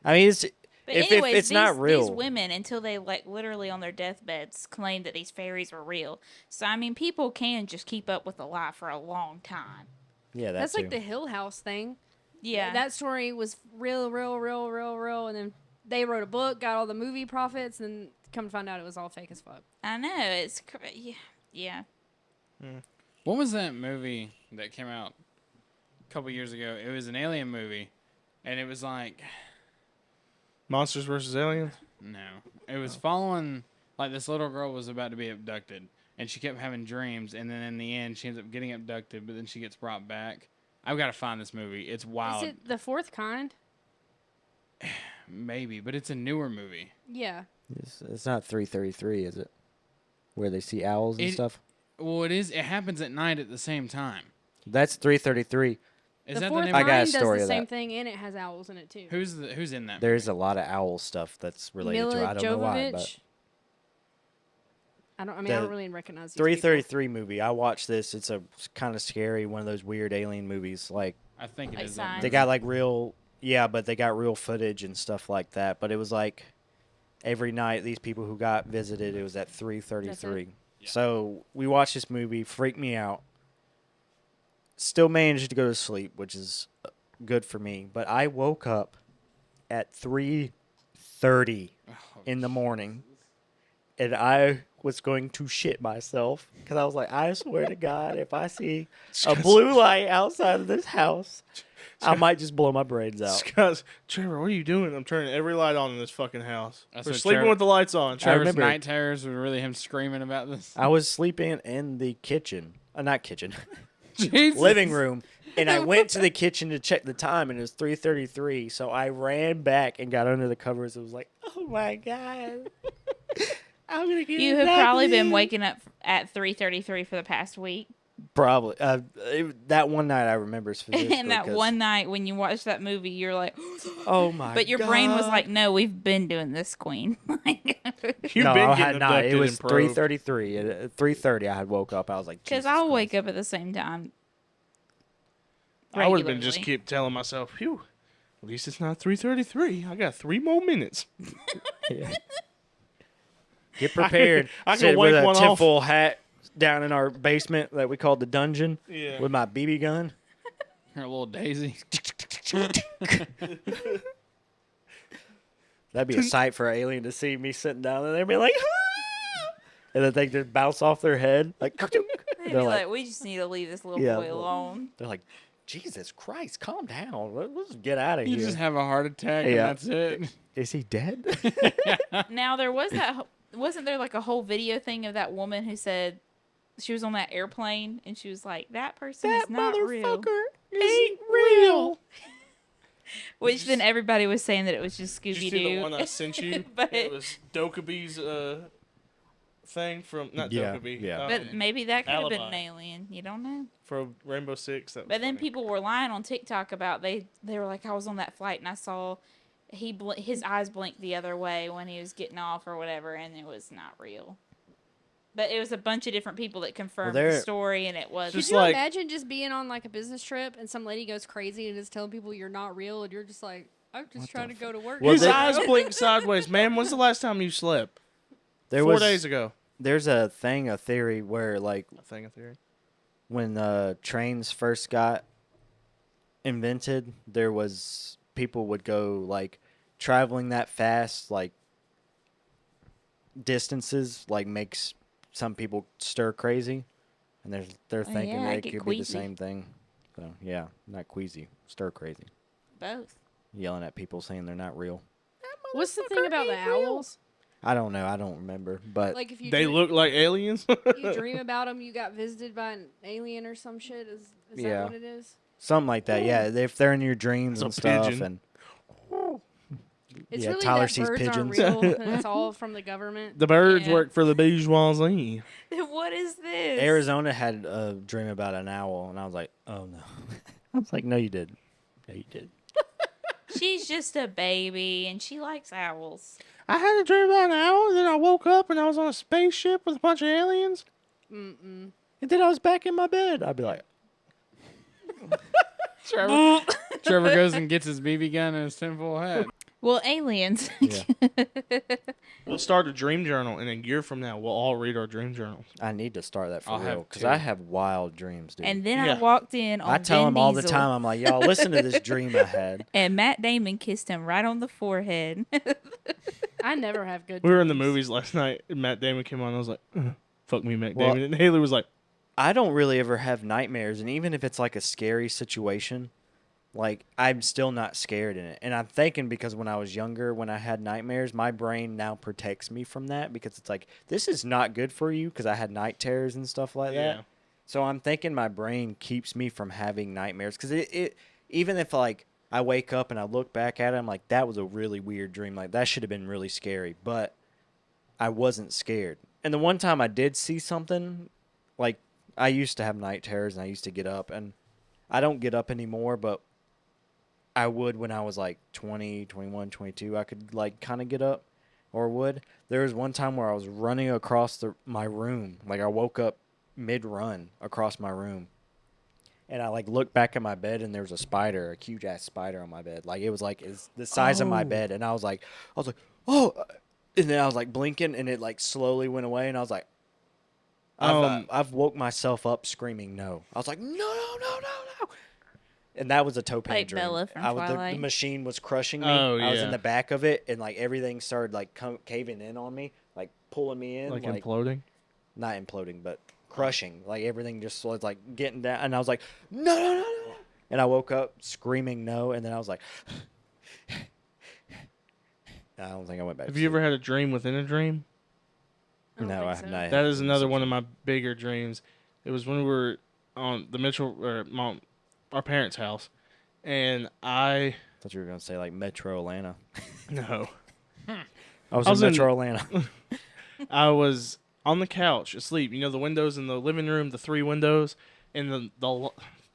I mean, it's But if anyways, it's not real, these women, until they literally on their deathbeds, claimed that these fairies were real. So I mean, people can just keep up with a lie for a long time. yeah, That's too. like the Hill House thing. Yeah. That story was real, and then they wrote a book, got all the movie profits, and come to find out it was all fake as fuck. I know, it's yeah. What was that movie that came out a couple years ago? It was an alien movie, and it was like Monsters vs. Aliens? no, it was following like this little girl was about to be abducted, and she kept having dreams, and then in the end she ends up getting abducted, but then she gets brought back. I've got to find this movie. It's wild. Is it The Fourth Kind? Maybe, but it's a newer movie. Yeah. It's not 333, is it? Where they see owls and stuff. Well, it is. It happens at night at the same time. That's 333. Is The that Fourth the name? I Kind got a does story the of same that. thing, and it has owls in it too. Who's in that? There's a lot of owl stuff that's related to it. I don't know why, but I don't The really recognize these 333 movie. I watched this. It's a kind of scary, one of those weird alien movies. Like I think it Like is. Signs. they got like real, yeah, but they got real footage and stuff like that. But it was like every night these people who got visited, it was at 333. Yeah. So we watched this movie, freaked me out. Still managed to go to sleep, which is good for me. But I woke up at 3:30 in the morning, and I was going to shit myself because I was like, I swear to God, if I see a blue light outside of this house, I might just blow my brains out. Scott, Trevor, what are you doing? I'm turning every light on in this fucking house. That's We're what sleeping Trevor- with the lights on. I Trevor's remember- night terrors were really him screaming about this. I was sleeping in the kitchen, not kitchen, Jesus. living room, and I went to the kitchen to check the time, and it was 3:33. So I ran back and got under the covers. It was like, oh my God, I'm gonna get. You have probably been waking up at 3:33 for the past week. Probably. That one night I remember specifically. And that 'cause- one night when you watched that movie, you're like, Oh my! but your brain was like, no, we've been doing this, Queen. You've no, been I getting had not. It abducted was and probed. 3:33. At 3:30, I had woke up. I was like, Because Jesus I'll Christ. wake up at the same time. I would have been just regularly. keep telling myself, phew, at least it's not 3:33. I got 3 more minutes. Yeah. Get prepared. I can Sit wipe with a one off. tinfoil hat down in our basement that we called the dungeon Yeah. with my BB gun. Her little Daisy. That'd be a sight for an alien to see me sitting down there and be like, "Ah!" And then they just bounce off their head like. They'd be They're like, like, we just need to leave this little Yeah, boy well- alone. they're like, Jesus Christ, calm down. Let's get out of You here. just have a heart attack and Yeah. that's it. Is he dead? Now, there was wasn't there like a whole video thing of that woman who said she was on that airplane and she was like, that person is not real. ain't real. Which then everybody was saying that it was just Did Scooby you see the one Doo. I sent you? But- It was Dokubi's thing from, not Yeah, Dokubi. yeah. But maybe that could have been an Alibi. alien. You don't know. For Rainbow Six. That was But then funny. people were lying on TikTok about they were like, I was on that flight and I saw his eyes blinked the other way when he was getting off or whatever, and it was not real. But it was a bunch of different people that confirmed the there- story, and it was. Just Could you like- imagine just being on like a business trip and some lady goes crazy and is telling people you're not real and you're just like, I'm just trying to go to work. Well, His they- eyes blinked sideways. Man, when's the last time you slept? There 4 was days ago. There's a theory where like A thing of theory. when trains first got invented, there was people would go like traveling that fast, like distances, like makes some people stir crazy, and they're thinking yeah, that I it get could be the queasy. same thing. So yeah, not queasy, stir crazy, Both. yelling at people saying they're not real. What's the thing about the owls? I don't know. I don't remember, but Like if you They look like aliens. you dream about them, you got visited by an alien or some shit. Is Yeah. that what it is? something like that. Yeah, if they're in your dreams It's a and stuff, pigeon. and It's Yeah, really Tyler that sees birds pigeons. aren't real, and it's all from the government. The birds Yeah. work for the bourgeoisie. What is this? Arizona had a dream about an owl, and I was like, oh no. I was like, no, you did. Yeah, you did. She's just a baby, and she likes owls. I had a dream about an owl, and then I woke up and I was on a spaceship with a bunch of aliens. Mm-mm. And then I was back in my bed. I'd be like, Trevor goes and gets his BB gun and his tinfoil hat. Well, aliens. yeah. We'll start a dream journal, and a year from now, we'll all read our dream journals. I need to start that for I'll real have because two. I have wild dreams, dude. And then I Yeah. walked in on I tell Vin him all the Diesel, time. I'm like, y'all, listen to this dream I had. and Matt Damon kissed him right on the forehead. I never have good. We were in the dreams. movies last night, and Matt Damon came on, and I was like, fuck me, Matt Well- Damon. And Haley was like, I don't really ever have nightmares, and even if it's like a scary situation, like I'm still not scared in it. And I'm thinking because when I was younger, when I had nightmares, my brain now protects me from that because it's like this is not good for you because I had night terrors and stuff like yeah. that. So I'm thinking my brain keeps me from having nightmares because it even if like I wake up and I look back at it, I'm like that was a really weird dream. Like that should have been really scary, but I wasn't scared. And the one time I did see something, like I used to have night terrors and I used to get up, and I don't get up anymore, but I would when I was like 20, 21, 22. I could like kind of get up or would. There was one time where I was running across my room. Like I woke up mid-run across my room. And I like looked back at my bed and there was a spider, a huge ass spider on my bed. Like it was like it's the size of my Oh. bed, and I was like, oh, and then I was like blinking and it like slowly went away, and I was like, I've woke myself up screaming no. I was like, no. And that was a topan Like dream. Bella from the Twilight. machine was crushing me. Oh, I was in yeah. the back of it, and like everything started like caving in on me, like pulling me in, Like like imploding. not imploding, but crushing. Like everything just was like getting down, and I was like, no. And I woke up screaming no, and then I was like, I don't think I went back. Have to you sleep. ever had a dream within a dream? I don't No, think I have so. not. That is another one of my bigger dreams. It was when we were on the Mitchell, or our parents' house, and I Thought you were gonna say like Metro Atlanta. no, I was, I was in in- Metro Atlanta. I was on the couch asleep. You know the windows in the living room, the 3 windows, and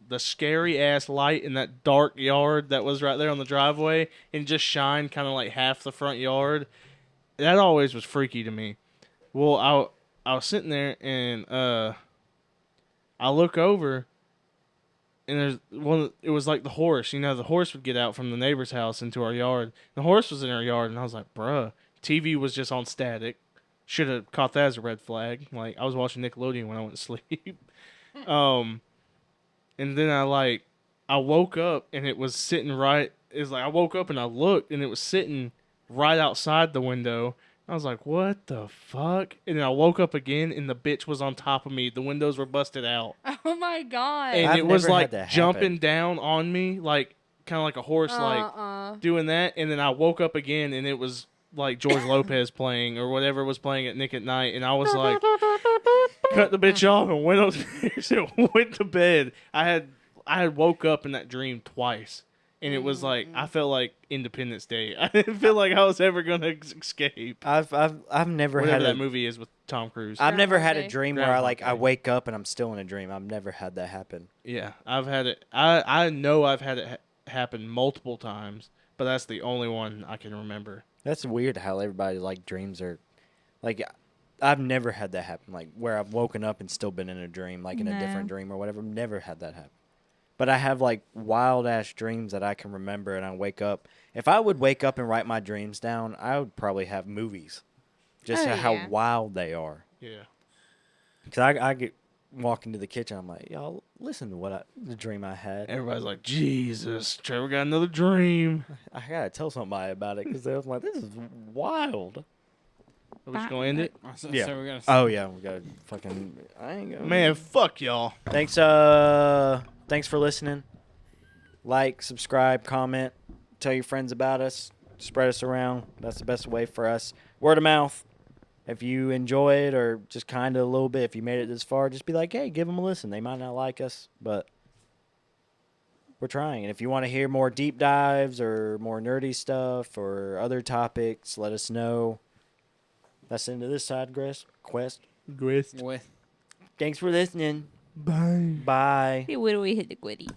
the scary ass light in that dark yard that was right there on the driveway, and just shined kind of like half the front yard. That always was freaky to me. Well, I was sitting there and I look over, and there's one. It was like the horse. You know, the horse would get out from the neighbor's house into our yard. The horse was in our yard, and I was like, "Bruh." TV was just on static. Should have caught that as a red flag. Like I was watching Nickelodeon when I went to sleep. And then I woke up and it was sitting right. It was like I woke up and I looked and it was sitting right outside the window. I was like, "What the fuck?" And then I woke up again and the bitch was on top of me. The windows were busted out, Oh my god. and I've it was never had like that jumping happen. down on me, like kind of like a horse, like doing that. And then I woke up again and it was like George Lopez playing or whatever was playing at Nick at Night, and I was like, cut the bitch off and went upstairs and went to bed. I had woke up in that dream twice, and it was like I felt like Independence Day. I didn't feel like I was ever gonna escape. I've never Whatever had that a, movie is with Tom Cruise. I've never had a Groundhog Day. dream where I Groundhog I Day. wake up and I'm still in a dream. I've never had that happen. Yeah, I've had it. I know I've had it happen multiple times, but that's the only one I can remember. That's weird how everybody like dreams are like I've never had that happen, like where I've woken up and still been in a dream, like in a different No. dream or whatever. Never had that happen. But I have like wild ass dreams that I can remember, and I wake up. If I would wake up and write my dreams down, I would probably have movies. Just Oh, how yeah. wild they are. Yeah. Because I get walk into the kitchen, I'm like, y'all listen to the dream I had. Everybody's like, Jesus, Trevor got another dream. I gotta tell somebody about it because they was like, this is wild. Are we just gonna end it? So, Yeah. so we gotta Oh yeah, we gotta fucking. I ain't gonna. Man, fuck y'all. Thanks. thanks for listening. Like, subscribe, comment, tell your friends about us, spread us around. That's the best way for us. Word of mouth. If you enjoy it or just kind of a little bit, if you made it this far, just be like, hey, give them a listen. They might not like us, but we're trying. And if you want to hear more deep dives or more nerdy stuff or other topics, let us know. That's the end of this side quest. Grist. With Thanks for listening. Bye. Bye. Hey, what do we hit the quitty?